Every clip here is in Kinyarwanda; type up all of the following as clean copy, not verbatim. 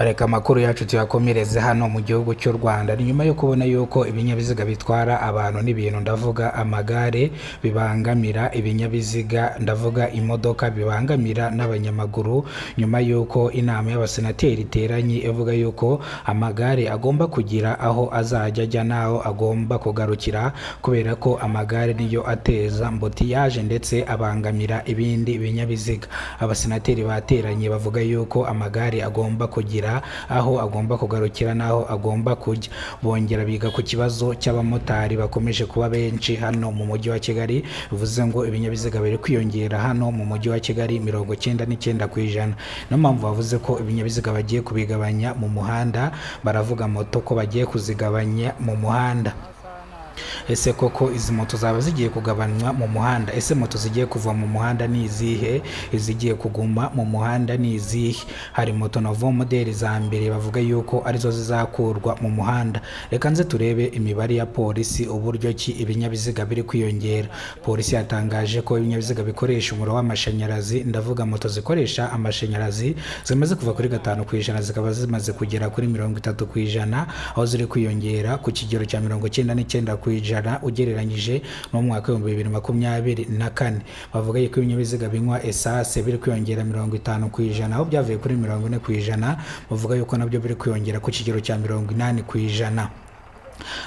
Reka amakuru yacu tuyakomereze hano mu gihugu cy'u Rwanda. Ni nyuma yo kubona yuko ibinyabiziga bitwara abantu n'ibintu, ndavuga amagare, bibangamira ibinyabiziga, ndavuga imodoka, bibangamira n'abanyamaguru, nyuma yuko inama y'abasenateri iteranye ivuga yuko amagare agomba kugira aho azajya ajya naho agomba kugarukira, kubera ko amagare niyo ateza mbotiyaje ndetse abangamira ibindi binyabiziga. Abasenateri bateranye bavuga yuko amagare agomba kugira aho agomba kugarukira naho agomba kujya. Bongera biga ku kibazo cy'abamotari bakomeje kuba benshi hano mu mujyi wa Kigali, bivuze ngo ibinyabiziga biri kwiyongera hano mu mujyi wa Kigali 99%. No mpamvu bavuze ko ibinyabiziga bagiye kubigabanya mu muhanda, baravuga moto ko bagiye kuzigabanya mu muhanda. Ese koko izi moto zaba zigiye kugabanywa mu muhanda? Ese moto zigiye kuva mu muhanda ni izihe? Izigiye kuguma mu muhanda ni izihe? Hari moto Novo modeli za mbere bavuga yuko arizo zizakurwa mu muhanda. Reka nze turebe imibare ya polisi uburyo ki ibinyabiziga biri kwiyongera. Polisi yatangaje ko ibinyabiziga bikoresha umuriro w'amashanyarazi, ndavuga moto zikoresha amashanyarazi, zimaze kuva kuri 5% zikaba zimaze kugera kuri 30%, aho ziri kwiyongera ku kigero cya 99% ugereranyije no mu mwaka wa 2024. Bavuga yuko ibinyabiziga binywa esase biri kwiyongera 50%, aho byavuye kuri 40%. Bavuga yuko nabyo biri kwiyongera ku kigero cya 80%.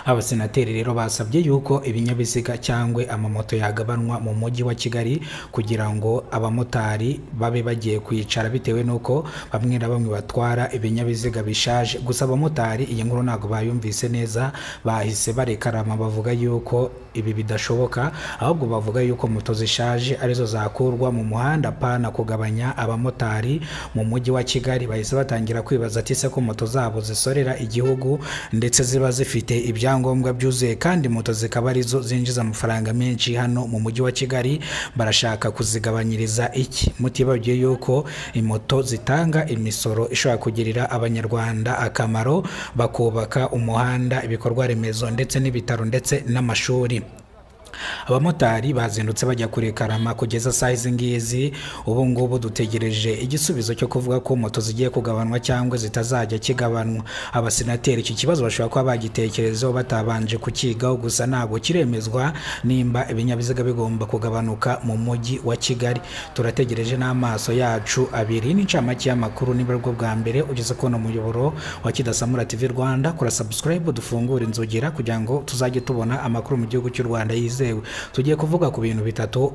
Abasenateri rero basabye yuko ibinyabiziga cyangwa amamoto yagabanwa mu mujyi wa Kigali, kugira ngo abamotari babe bagiye kwicara, bitewe nuko bamwe na bamwe batwara ibinyabiziga bishaje. Gusa abamotari iyi nkuru ntago bayumvise neza, bahise barekarama bavuga yuko ibi bidashoboka, ahubwo bavuga yuko moto zishaje arizo zakurwa mu muhanda, pana kugabanya abamotari mu mujyi wa Kigali. Bahise batangira kwibaza ati se ko moto zabo zisorera igihugu ndetse ziba zifite ibyangombwa byuzuye, kandi moto zikaba arizo zinjiza amafaranga menshi hano mu mujyi wa Kigali, barashaka kuzigabanyiriza iki? Mutibagiye yuko imoto zitanga imisoro ishobora kugirira abanyarwanda akamaro, bakubaka umuhanda, ibikorwa remezo ndetse n'ibitaro ndetse n'amashuri. Abamotari bazindutse bajya kurekarama kugeza saa izi ngizi. Ubu ngubu dutegereje igisubizo cyo kuvuga ko moto zigiye kugabanwa cyangwa zitazajya kigabanwa. Abasenateri iki kibazo bashobora kuba bagitekerezaho batabanje kukigaho, gusa ntabwo kiremezwa nimba ibinyabiziga bigomba kugabanuka mu mujyi wa Kigali. Turategereje n'amaso yacu abiri. N'incamake y'amakuru niba bwo bwa mbere ugeze ko no muyoboro wa Kidasamura TV Rwanda, kora subscribe, dufungure inzogera kugira ngo tuzajye tubona amakuru mu gihugu cy'u Rwanda yizewe. Tugiye kuvuga ku bintu bitatu: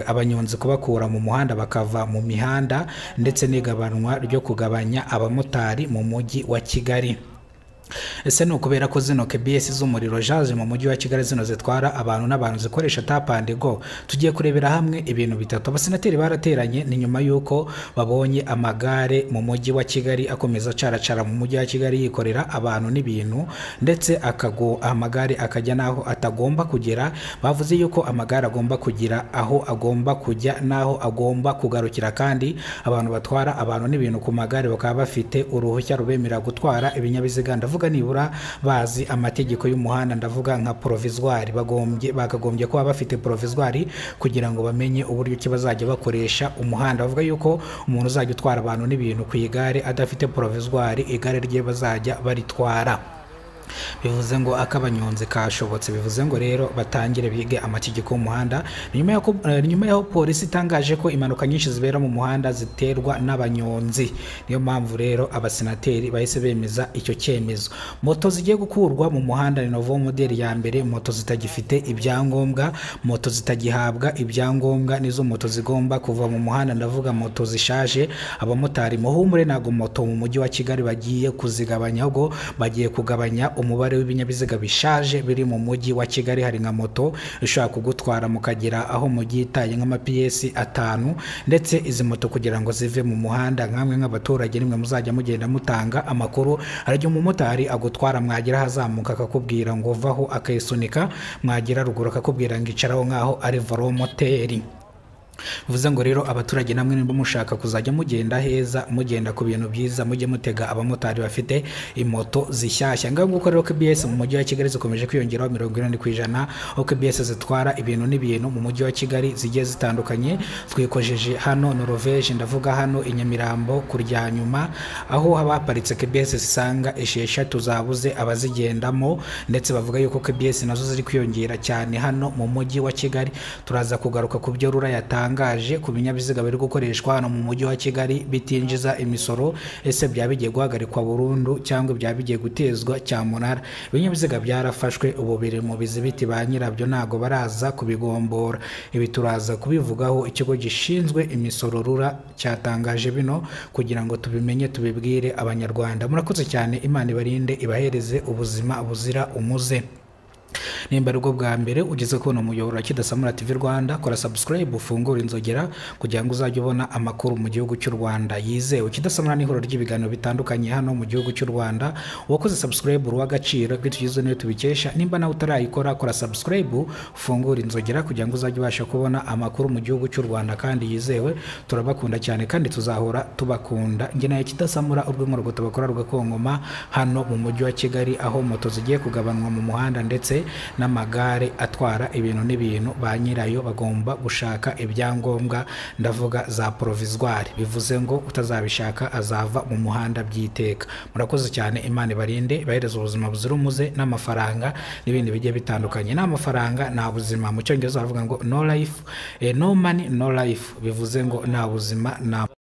abanyonzi kubakura mu muhanda bakava mu mihanda, ndetse n'igabanwa ryo kugabanya abamotari mu mujyi wa Kigali. Ese ni ukubera ko zino KBS z'umuriro jaje mu mujyi wa Kigali, zino zitwara abantu n'abantu zikoresha tap and go? Tugiye kurebera hamwe ibintu bitatu. Abasenateri barateranye ni nyuma yuko babonye amagare mu mujyi wa Kigali akomeza caracara mu mujyi wa Kigali yikorera abantu n'ibintu, ndetse amagare akajya naho atagomba kugera. Bavuze yuko amagare agomba kugira aho agomba kujya naho agomba kugarukira, kandi abantu batwara abantu n'ibintu ku magare bakaba bafite uruhushya rubemera gutwara ibinyabiziga, ndavuga nibura bazi amategeko y'umuhanda, ndavuga nka provisoire. Bakagombye kuba bafite provisoire kugira ngo bamenye uburyo ki bazajya bakoresha umuhanda. Bavuga yuko umuntu uzajya utwara abantu n'ibintu ku igare adafite provisoire, igare rye bazajya baritwara. Bivuze ngo akabanyonzi kashobotse. Bivuze ngo rero batangire bige amategeko y'umuhanda. Nyuma yaho polisi itangaje ko impanuka nyinshi zibera mu muhanda ziterwa n'abanyonzi. Niyo mpamvu rero abasenateri bahise bemeza icyo cyemezo. Moto zigiye gukurwa mu muhanda ni Novo modeli ya mbere, moto zitagifite ibyangombwa, moto zitagihabwa ibyangombwa nizo moto zigomba kuva mu muhanda, ndavuga moto zishaje. Abamotari muhumure, ntago moto mu mujyi wa Kigali bagiye kuzigabanya, ahubwo bagiye kugabanya umubare w'ibinyabiziga bishaje biri mu mujyi wa Kigali. Hari nka moto ishobora kugutwara mukagera aho mugitaye nk'amapiyesi 5, ndetse izi moto kugira ngo zive mu muhanda, nkamwe nk'abaturage nimwe muzajya mugenda mutanga amakuru. Arajya umumotari agutwara, mwagera hazamuka akakubwira ngo vaho, akayisunika, mwagera ruguru akakubwira ngo icaraho nkaho ari volomoteri. bivuze ngo rero abaturage namwe nimba mushaka kuzajya mugenda heza, mugenda ku bintu byiza, mujye mutega abamotari bafite imoto zishyashya. Ngaho nguko rero KBS mu mujyi wa Kigali zikomeje kwiyongeraho 40%, aho KBS zitwara ibintu n'ibintu mu mujyi wa Kigali zigiye zitandukanye. Twikojeje hano Norvège, ndavuga hano Inyamirambo kurya nyuma, aho haba haparitse KBS zisanga 6 zabuze abazigendamo, ndetse bavuga yuko KBS nazo ziri kwiyongera cyane hano mu mujyi wa Kigali. Turaza kugaruka ku byo Rura yatangaje ku binyabiziga biri gukoreshwa hano mu mujyi wa Kigali bitinjiza imisoro, ese byaba bigiye guhagarikwa burundu cyangwa byaba bigiye gutezwa cyamunara. Ibinyabiziga byarafashwe ubu biri mu bizibiti, ba nyirabyo ntago baraza kubigombora. Ibi turaza kubivugaho. Ikigo gishinzwe imisoro Rura cyatangaje bino kugira ngo tubimenye, tubibwire abanyarwanda. Murakoze cyane, Imana ibarinde, ibahereze ubuzima buzira umuze. Nimba ari bwo bwa mbere ugeze kubona umuyoboro wa Kidasamura TV Rwanda, kora subscribe, ufungura inzogera kugira ngo uzajye ubona amakuru mu gihugu cy'u Rwanda yizewe. Kidasamura ni ihuriro ry'ibiganiro bitandukanye hano mu gihugu cy'u Rwanda. Uwakoze subscribe uruwa agaciro, bitugizwe niyo tubikesha. Nimba nawe utarayikora, kora subscribe, ufungura inzogera kugira ngo uzajye ubasha kubona amakuru mu gihugu cy'u Rwanda kandi yizewe. Turabakunda cyane kandi tuzahora tubakunda. Nge naye Kidasamura, urw'inkorgo tubakora rugakongoma hano mu mujyi wa Kigali, aho moto zigiye kugabanwa mu muhanda ndetse n'amagare atwara ibintu n'ibintu. Ba nyirayo bagomba gushaka ibyangombwa, ndavuga za provisoire, bivuze ngo utazabishaka azava mu muhanda byiteka. Murakoze cyane, Imana ibarinde, ibahereze ubuzima buzira umuze n'amafaranga n'ibindi bigiye bitandukanye. N'amafaranga nta buzima, mu cyongereza baravuga ngo no life, no money no life, bivuze ngo nta buzima nta